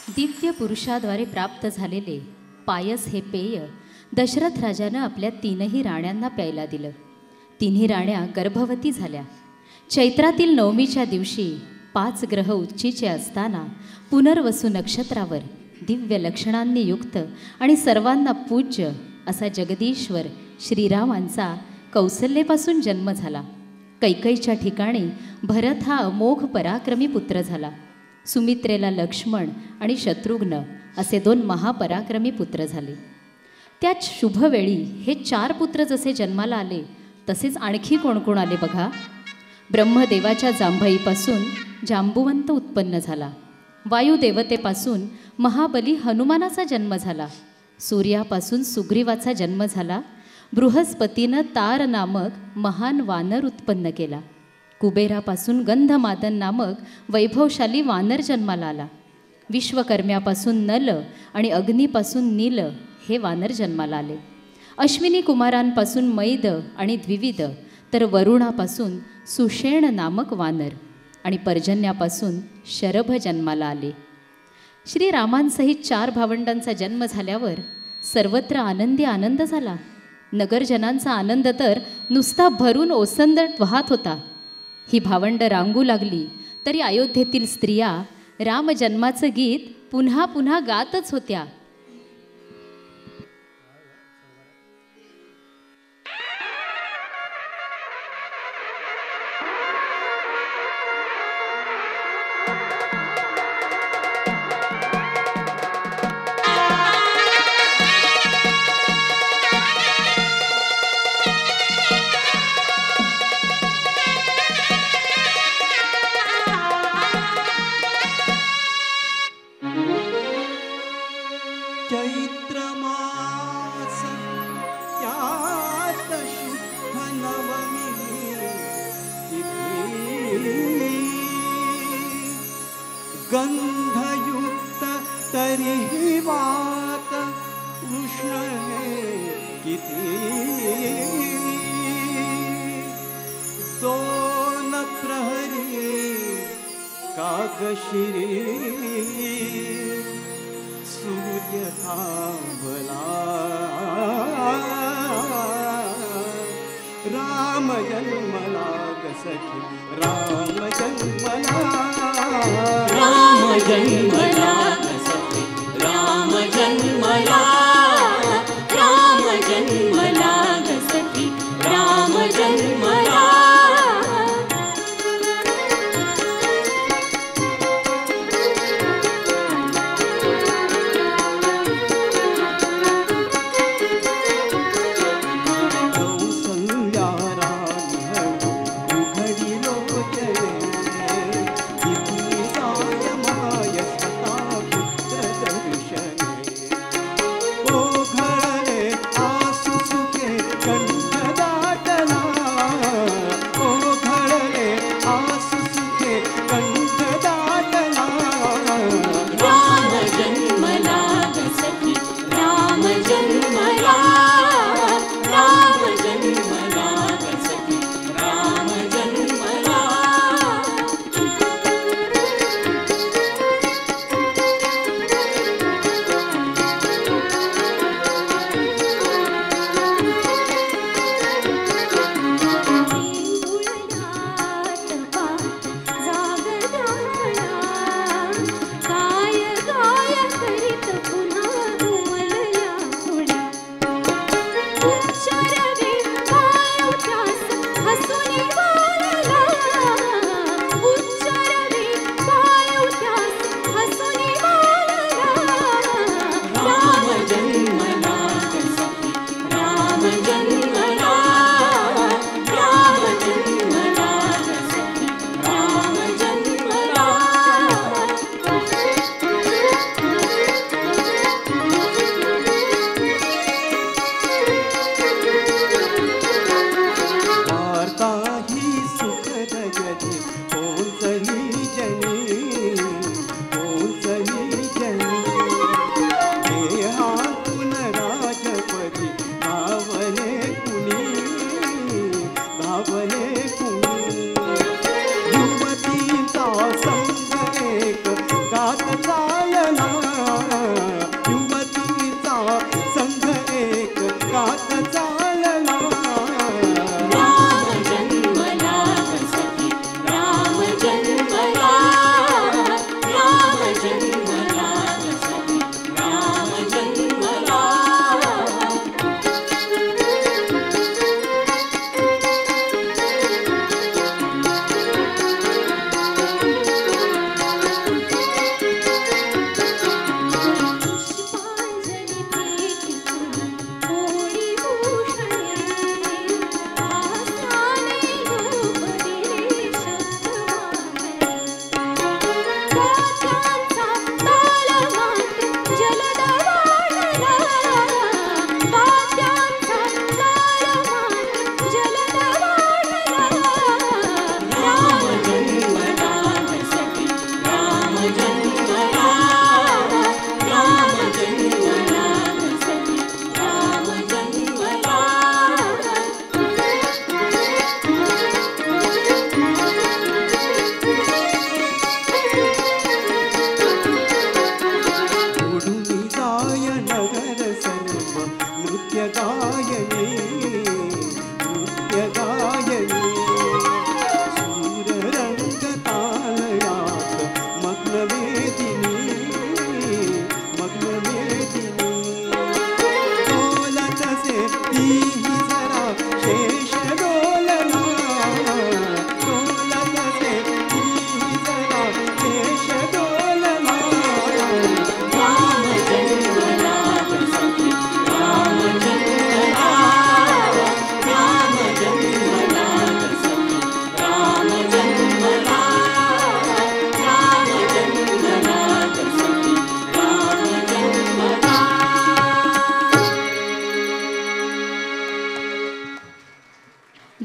दिव्य पुरुषाद्वारे प्राप्त झालेले पायस हे पेय दशरथ राजानं आपल्या 3ही राण्यांना प्यायला दिलं. 3ही राण्या गर्भवती झाल्या. चैत्रातील नवमीच्या दिवशी 5 ग्रह उच्चीचे असताना पुनर्वसू नक्षत्रावर दिव्य लक्षणांनी युक्त आणि सर्वांना पूज्य असा जगदीश्वर श्रीरामांचा कौसल्येपासून जन्म झाला. कैकईच्या ठिकाणी भरत हा अमोघ पराक्रमी पुत्र झाला. सुमित्रेला लक्ष्मण आणि शत्रुघ्न असे 2 महापराक्रमी पुत्र झाले. त्याच शुभवेळी हे 4 पुत्र जसे जन्माला आले तसेच आणखी कोण कोण आले बघा. ब्रह्मदेवाच्या जांभईपासून जांबुवंत उत्पन्न झाला. वायुदेवतेपासून महाबली हनुमानाचा जन्म झाला. सूर्यापासून सुग्रीवाचा जन्म झाला. बृहस्पतीनं तार नामक महान वानर उत्पन्न केला. कुबेरापासून गंधमादन नामक वैभवशाली वानर जन्माला आला. विश्वकर्म्यापासून नल आणि अग्नीपासून नील हे वानर जन्माला आले. अश्विनी कुमारांपासून मैद आणि द्विविध तर वरुणापासून सुषेण नामक वानर आणि पर्जन्यापासून शरभ जन्माला आले. श्रीरामांसहित 4 भावंडांचा जन्म झाल्यावर सर्वत्र आनंदी आनंद झाला. नगरजनांचा आनंद तर नुसता भरून ओसंदत वाहत होता. ही भावंड रांगू लागली तरी अयोध्येतील स्त्रिया रामजन्माचं गीत पुन्हा पुन्हा गातच होत्या. गंधयुक्त तरीही वात कृष्ण हे किती. दोन प्रहरी कागशिरी सूर्य थांबला. राम जन्मला ग सखी राम जन्मला. राम जन्मला सखी राम जन्मला. राम जन्मला सखी राम जन्मला.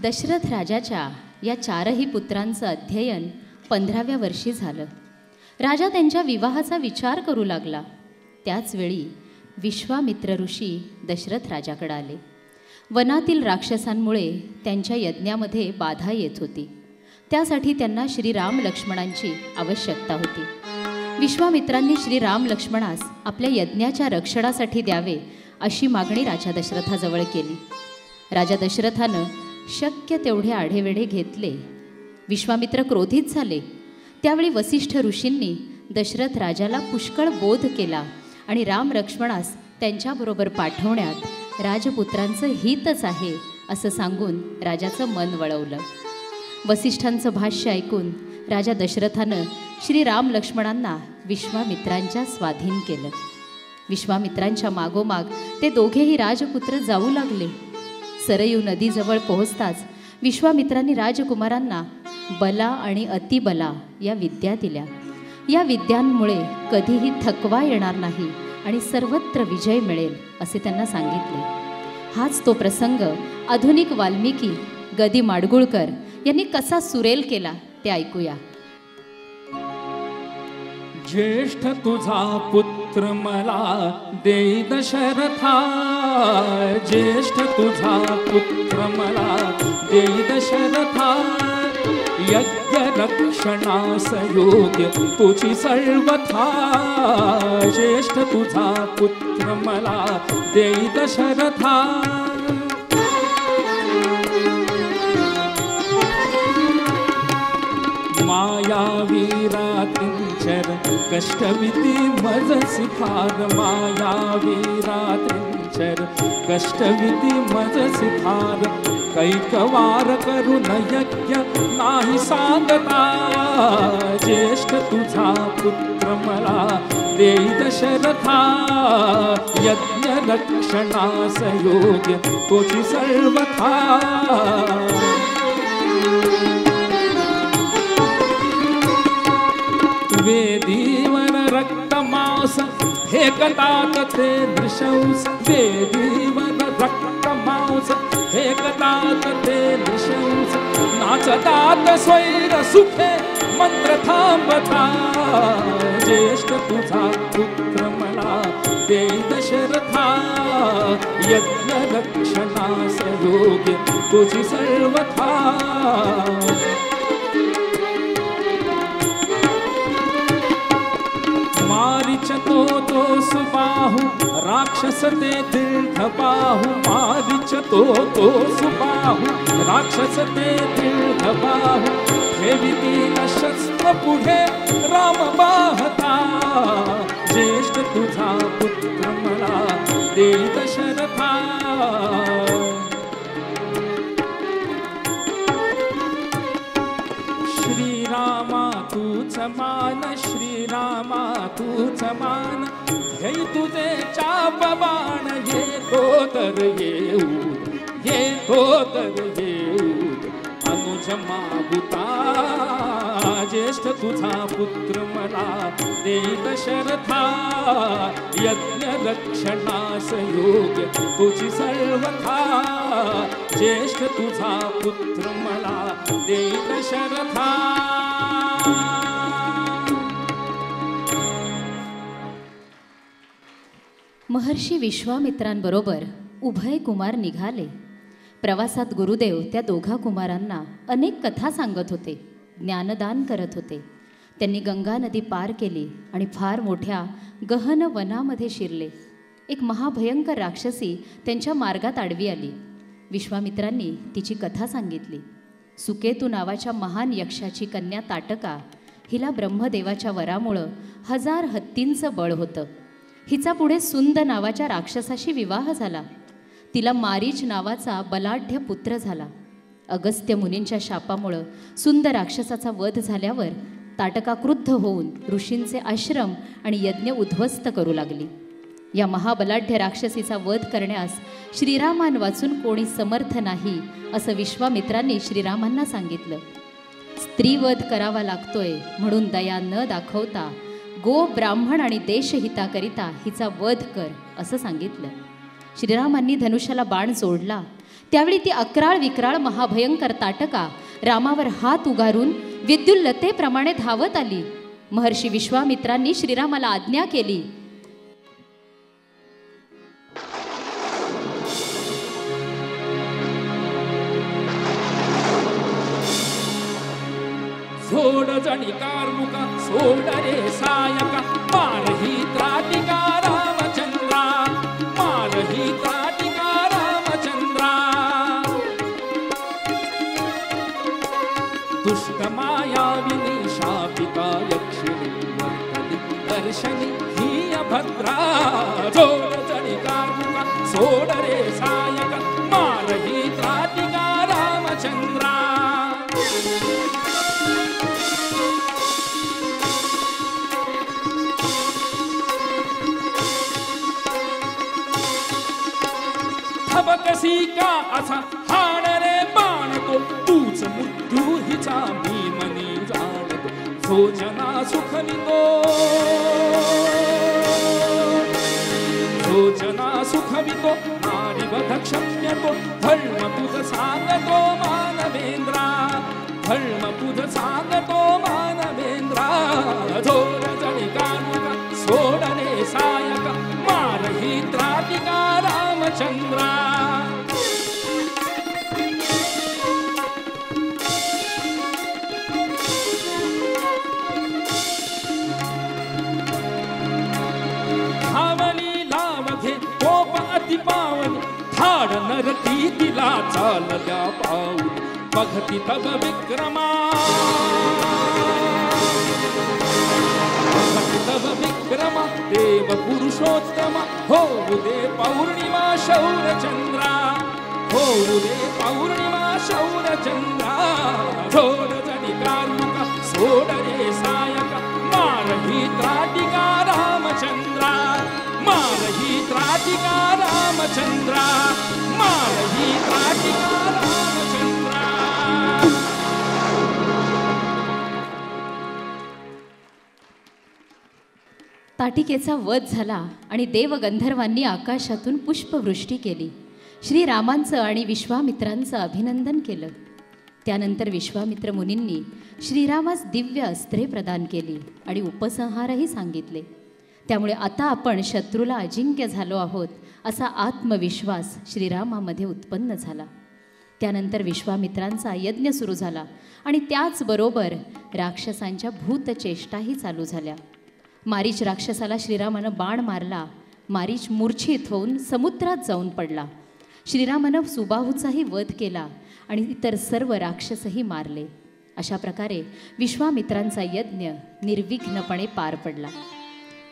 दशरथ राजाच्या या 4ही पुत्रांचं अध्ययन 15व्या वर्षी झालं. राजा त्यांच्या विवाहाचा विचार करू लागला. त्याचवेळी विश्वामित्र ऋषी दशरथ राजाकडे आले. वनातील राक्षसांमुळे त्यांच्या यज्ञामध्ये बाधा येत होती. त्यासाठी त्यांना श्रीराम लक्ष्मणांची आवश्यकता होती. विश्वामित्रांनी श्रीराम लक्ष्मणास आपल्या यज्ञाच्या रक्षणासाठी द्यावे अशी मागणी राजा दशरथाजवळ केली. राजा दशरथानं शक्य तेवढे आढेवेढे घेतले. विश्वामित्र क्रोधित झाले. त्यावेळी वसिष्ठ ऋषींनी दशरथ राजाला पुष्कळ बोध केला आणि राम लक्ष्मणास त्यांच्याबरोबर पाठवण्यात राजपुत्रांचं हितच आहे असं सांगून राजाचं मन वळवलं. वसिष्ठांचं भाष्य ऐकून राजा दशरथानं श्रीराम लक्ष्मणांना विश्वामित्रांच्या स्वाधीन केलं. विश्वामित्रांच्या मागोमाग ते दोघेही राजपुत्र जाऊ लागले. सरयू नदीजवळ पोहोचताच विश्वामित्रांनी राजकुमारांना बला आणि अतिबला या विद्या दिल्या. या विद्यांमुळे कधीही थकवा येणार नाही आणि सर्वत्र विजय मिळेल असे त्यांना सांगितले. हाच तो प्रसंग आधुनिक वाल्मिकी गदी माडगुळकर यांनी कसा सुरेल केला ते ऐकूया. ज्येष्ठ तुझा पुत्र मला देई दशरथा, ज्येष्ठ तुझा पुत्र मला देई दशरथा, यज्ञ रक्षणास योग्य तुझी सर्वथा, ज्येष्ठ तुझा पुत्र मला देई दशरथा. मायावीरात्रिंचर कष्टविधी मजसी फार, मायावीरात्रिंचर कष्टविधी मजसी फार, कैकवार करून यज्ञ नाही सांगता, ज्येष्ठ तुझा पुत्र मला देई दशरथा, यज्ञ रक्षणास योग्य तुझी सर्वथा. वेदीवर रक्त मांस फेकतात ते नृशंस, वेदीवर रक्त मांस फेकतात ते नृशंस, नाचतात स्वैर सुखे मंत्र थांबता, ज्येष्ठ तुझा पुत्र मला देई दशरथा, यज्ञ रक्षणास योग्य तुझी सर्वथा. मारिचतो तो सुबाहु राक्षस ते दीर्घ बाहु, मारिचतो तो सुबाहु राक्षस ते दीर्घ बाहु, ठेवितील शस्त्र पुढे राम बाहता, ज्येष्ठ तुझा पुत्र मला देई दशरथा. श्रीरामा तूच मान, श्रीरामा तूच मान, हे तुझे चाप बाण येतो तर येऊ, येतो तर येऊ अनुज मागुता, ज्येष्ठ तुझा पुत्र मला देई दशरथा, यज्ञ रक्षणास योग्य तुझी सर्वथा, ज्येष्ठ तुझा पुत्र मला देई दशरथा. महर्षी विश्वामित्रांबरोबर उभय कुमार निघाले. प्रवासात गुरुदेव त्या दोघा कुमारांना अनेक कथा सांगत होते, ज्ञानदान करत होते. त्यांनी गंगा नदी पार केली आणि फार मोठ्या गहन वनामध्ये शिरले. एक महाभयंकर राक्षसी त्यांच्या मार्गात आडवी आली. विश्वामित्रांनी तिची कथा सांगितली. सुकेतू नावाच्या महान यक्षाची कन्या ताटका, हिला ब्रह्मदेवाच्या वरामुळं 1000 हत्तींचं बळ होतं. हिचा पुढे सुंद नावाच्या राक्षसाशी विवाह झाला. तिला मारीच नावाचा बलाढ्य पुत्र झाला. अगस्त्य मुनींच्या शापामुळं सुंद राक्षसाचा वध झाल्यावर ताटका क्रुद्ध होऊन ऋषींचे आश्रम आणि यज्ञ उद्ध्वस्त करू लागली. या महाबलाढ्य राक्षसीचा वध करण्यास श्रीरामांवाचून कोणी समर्थ नाही असं विश्वामित्रांनी श्रीरामांना सांगितलं. स्त्रीवध करावा लागतोय म्हणून दया न दाखवता गो ब्राह्मण आणि देशहिताकरिता हिचा वध कर असं सांगितलं. श्रीरामांनी धनुष्याला बाण जोडला. त्यावेळी ती अक्राळ विक्राळ महाभयंकर ताटका रामावर हात उगारून विद्युल्लतेप्रमाणे धावत आली. महर्षी विश्वामित्रांनी श्रीरामाला आज्ञा केली, सोड जणिकार मुका सोड रे सायका मारही त्राटिका रामचंद्रा मारही त्राटिका रामचंद्रा दुष्ट मायाविनी शापिता यक्षिणी वर्तनी दर्शनी ही अभद्रा सोड जणिकार मुका सोड रे सायका मारही त्राटिका रामचंद्रा कसी का असा हाण रे बाणतो तूच मृत्यू हिचा मी मनी जाणतो सोजना सुखवितो सोजना सुखवितो नारी वध क्षम्यतो धर्म तुझ सांगतो मानवेंद्रा धर्म तुझ सांगतो मानवेंद्रा झोर जणिकानुका सोड रे सायका मारही त्राटिका रामचंद्रा पावनी थाड नरकी तिला चालल्या पाऊल बघती तब विक्रमा बघती तब विक्रमा देव पुरुषोत्तमा होऊ दे पौर्णिमा शौरचंद्रा होऊ दे पौर्णिमा शौरचंद्रा झोड जणिकारुका सोड रे सायका मारही त्राटिका रामचंद्रा मारही त्राटिका रामचंद्रा मारही त्राटिका रामचंद्रा. ताटिकेचा वध झाला आणि देवगंधर्वांनी आकाशातून पुष्पवृष्टी केली. श्रीरामांचं आणि विश्वामित्रांचं अभिनंदन केलं. त्यानंतर विश्वामित्र मुनींनी श्रीरामास दिव्य अस्त्रे प्रदान केली आणि उपसंहारही सांगितले. त्यामुळे आता आपण शत्रूला अजिंक्य झालो आहोत असा आत्मविश्वास श्रीरामामध्ये उत्पन्न झाला. त्यानंतर विश्वामित्रांचा यज्ञ सुरू झाला आणि त्याचबरोबर राक्षसांच्या भूतचेष्टाही चालू झाल्या. मारीच राक्षसाला श्रीरामानं बाण मारला. मारीच मूर्छित होऊन समुद्रात जाऊन पडला. श्रीरामानं सुबाहूचाही वध केला आणि इतर सर्व राक्षसही मारले. अशा प्रकारे विश्वामित्रांचा यज्ञ निर्विघ्नपणे पार पडला.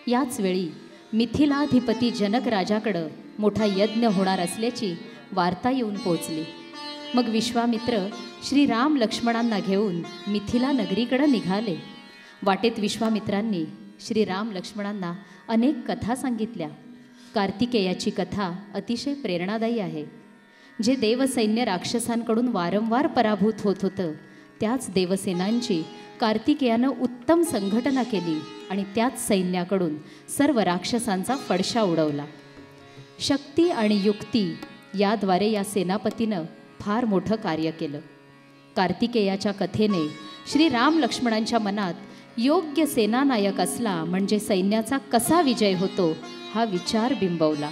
याच वेळी मिथिलाधिपती जनक राजाकडं मोठा यज्ञ होणार असल्याची वार्ता येऊन पोहोचली. मग विश्वामित्र श्रीराम लक्ष्मणांना घेऊन मिथिला नगरीकडं निघाले. वाटेत विश्वामित्रांनी श्रीराम लक्ष्मणांना अनेक कथा सांगितल्या. कार्तिकेयाची कथा अतिशय प्रेरणादायी आहे. जे देवसैन्य राक्षसांकडून वारंवार पराभूत होत होतं त्याच देवसेनांची कार्तिकेयानं उत्तम संघटना केली आणि त्याच सैन्याकडून सर्व राक्षसांचा फडशा उडवला. शक्ती आणि युक्ती याद्वारे या सेनापतीनं फार मोठं कार्य केलं. कार्तिकेयाच्या कथेने श्रीराम लक्ष्मणांच्या मनात योग्य सेनानायक असला म्हणजे सैन्याचा कसा विजय होतो हा विचार बिंबवला.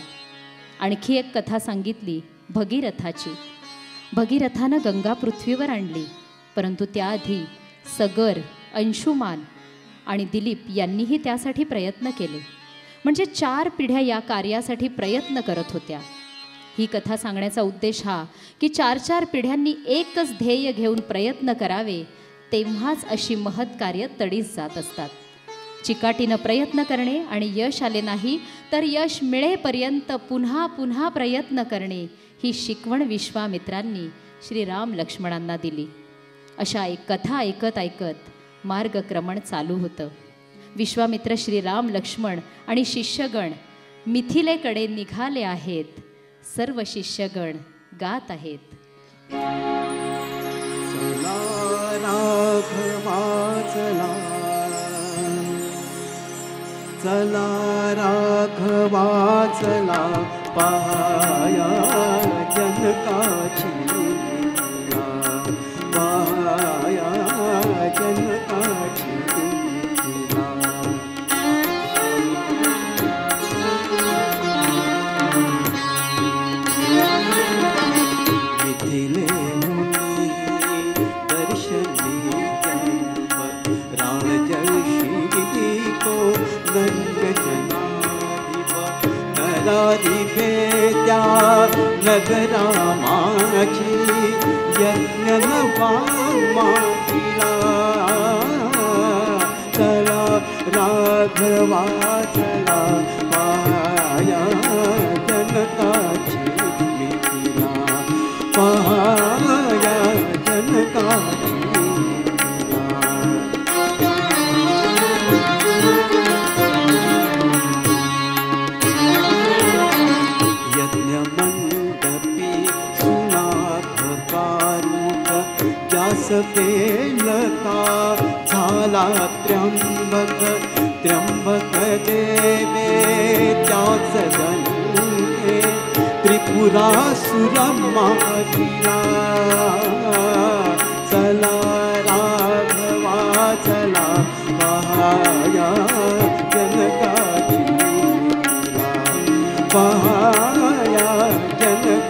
आणखी एक कथा सांगितली भगीरथाची. भगीरथानं गंगा पृथ्वीवर आणली, परंतु त्याआधी सगर, अंशुमान आणि दिलीप यांनीही त्यासाठी प्रयत्न केले. म्हणजे 4 पिढ्या या कार्यासाठी प्रयत्न करत होत्या. ही कथा सांगण्याचा उद्देश हा की 4 पिढ्यांनी एकच ध्येय घेऊन प्रयत्न करावे, तेव्हाच अशी महत् कार्य तडीस जात असतात. चिकाटीनं प्रयत्न करणे आणि यश आले नाही तर यश मिळेपर्यंत पुन्हा पुन्हा प्रयत्न करणे ही शिकवण विश्वामित्रांनी श्रीराम लक्ष्मणांना दिली. अशा एक कथा ऐकत ऐकत मार्गक्रमण चालू होतं. विश्वामित्र श्रीराम लक्ष्मण आणि शिष्यगण मिथिलेकडे निघाले आहेत. सर्व शिष्यगण गात आहेत. चला राघवा चला, चला राघवा चला, पाया जनकाची नराधिपेत्या नगरा माझी यज्ञ नवामातीला चला राघवा चला पाया जनकाची मिथिला पाया जनकाची वेलता झाला त्र्यंबक त्र्यंबक देवे त्याच धनुके त्रिपुरासुर मारिला चला राघवा चला पाया जनकाची मिथिला पाया जनकाची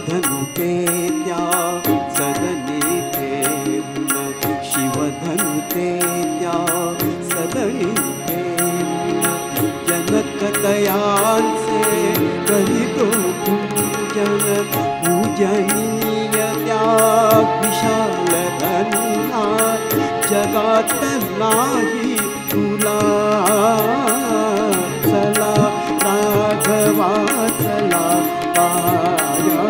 धनुके त्या सदनी फेरून शिवधनुते त्या सदनी फेरून जनकतयांचे करीतो पूजन पूजनीय त्या विशाल धनुना जगात नाही तुला चला राघवा चला पाया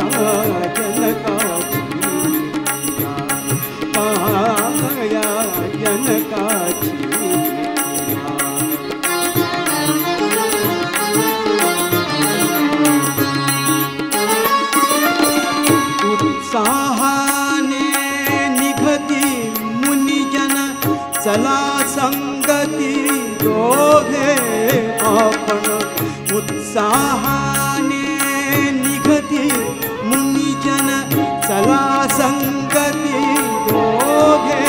जनकाची पाया जनकाची उत्साहाने निघती मुनिजन चला संगती दोघे आपण उत्साहाने निघती मुनिजन चला संगती दोघे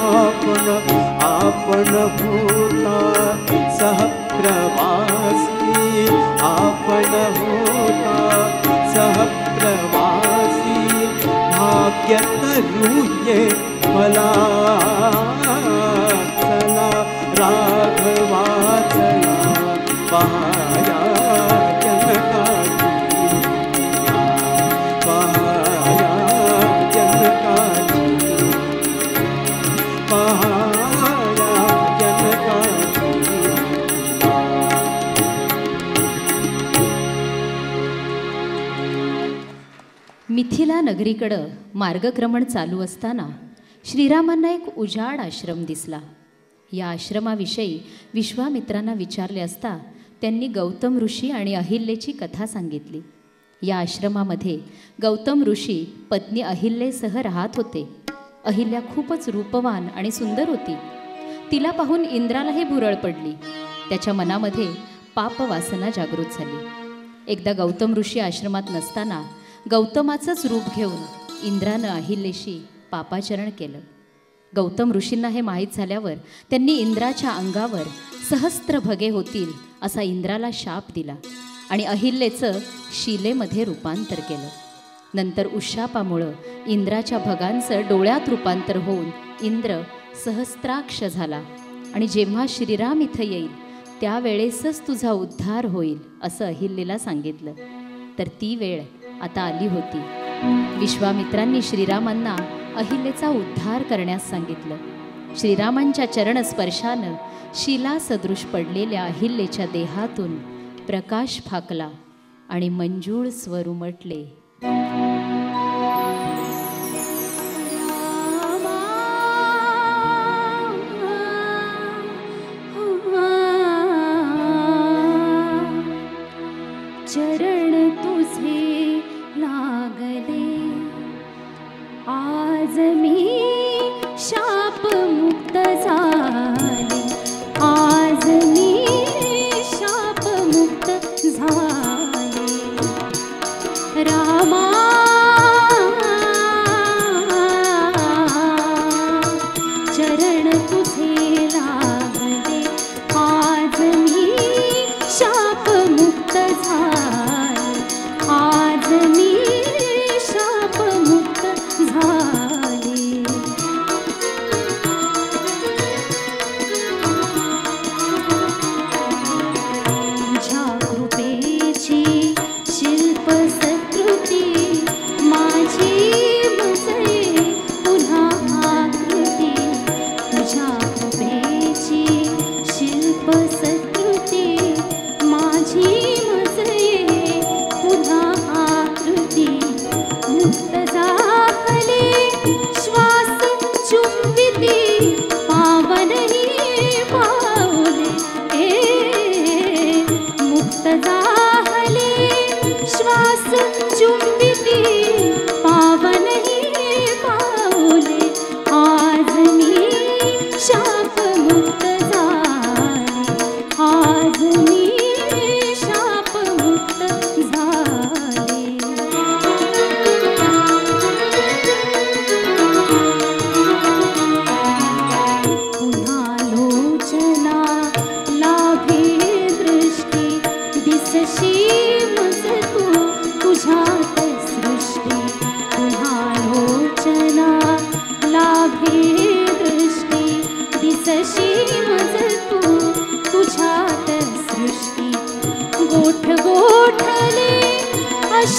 आपण आपण होता सहप्रवासी आपण होता सहप्रवासी भाग्य तरुये मला चला राघवा चला पाया जनकाची पाया जनकाची पाया जनकाची मिथिला नगरीकडं मार्गक्रमण चालू असताना श्रीरामांना एक उजाड आश्रम दिसला. या आश्रमाविषयी विश्वामित्रांना विचारले असता त्यांनी गौतम ऋषी आणि अहिल्येची कथा सांगितली. या आश्रमामध्ये गौतम ऋषी पत्नी अहिल्येसह राहत होते. अहिल्या खूपच रूपवान आणि सुंदर होती. तिला पाहून इंद्रालाही भुरळ पडली. त्याच्या मनामध्ये पापवासना जागृत झाली. एकदा गौतम ऋषी आश्रमात नसताना गौतमाचंच रूप घेऊन इंद्रानं अहिल्येशी पापाचरण केलं. गौतम ऋषींना हे माहीत झाल्यावर त्यांनी इंद्राच्या अंगावर सहस्त्र भगे होतील असा इंद्राला शाप दिला आणि अहिल्येचं शिलेमध्ये रूपांतर केलं. नंतर उशापामुळं इंद्राच्या भगांचं डोळ्यात रूपांतर होऊन इंद्र सहस्त्राक्ष झाला आणि जेव्हा श्रीराम इथं येईल त्यावेळेसच तुझा उद्धार होईल असं अहिल्येला सांगितलं. तर ती वेळ आता आली होती. विश्वामित्रांनी श्रीरामांना अहिल्येचा उद्धार करण्यास सांगितलं. श्रीरामांच्या चरणस्पर्शानं शिला सदृश पडलेल्या अहिल्येच्या देहातून प्रकाश फाकला आणि मंजूळ स्वर उमटले. चरण तुझे लागले आज मी शाप मुक्त झाले. आज मी शाप मुक्त झाले. राम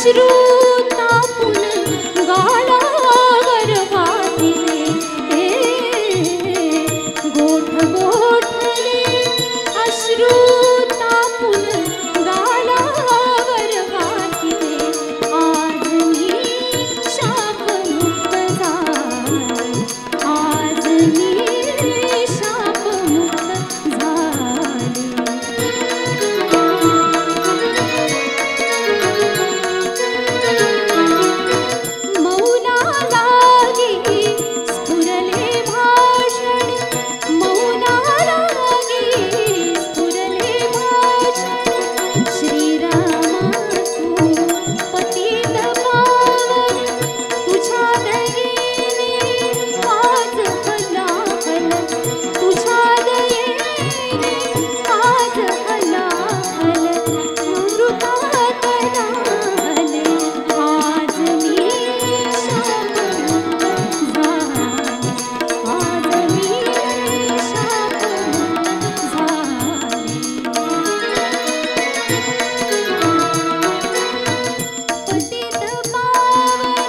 अश्रू तापून गालावर वाहिले, गोठ गोठले अश्रू तापून गालावर वाहिले. आज मी शापमुक्त झाले, आज मी शापमुक्त झाले. मौना लागी स्फुरले भाषण, मौना लागी स्फुरले भाषण. श्रीरामा तू पतित पावन, तुझ्या दयेने आज हलाहल, तुझ्या दयेने आज हलाहल. अमृतात राहिले, आज मी शापमुक्त झाले, आज मी शापमुक्त झाले. पतित पावन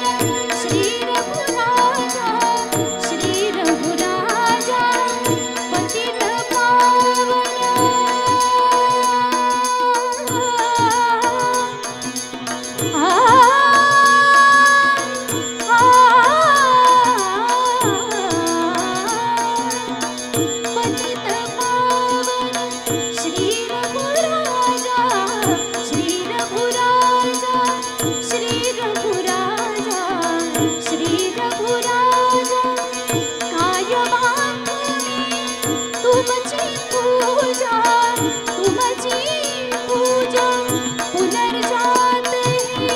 श्री रघुराजा, श्री रघुराजा पतित पावन. पतित पावन श्री रघुराजा, श्री रघुराजा, श्री रघुराजा, श्री रघुराजा. कायमान तुमची पूजा, तुमची पूजा. पुनर्जात ही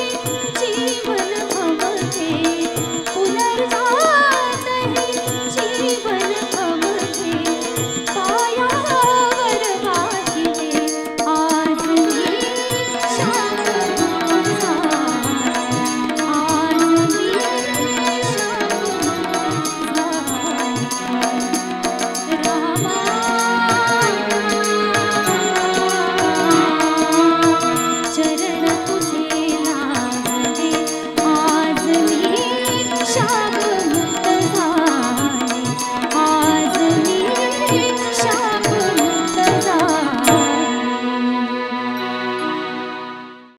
जीवन भवते, पुनर्जात ही जीवन भवते. पायावर वाहिले, आज मी शापमुक्त झाले, आज मी शापमुक्त झाले. रामा चरण तुझे लागले, आज मी शाप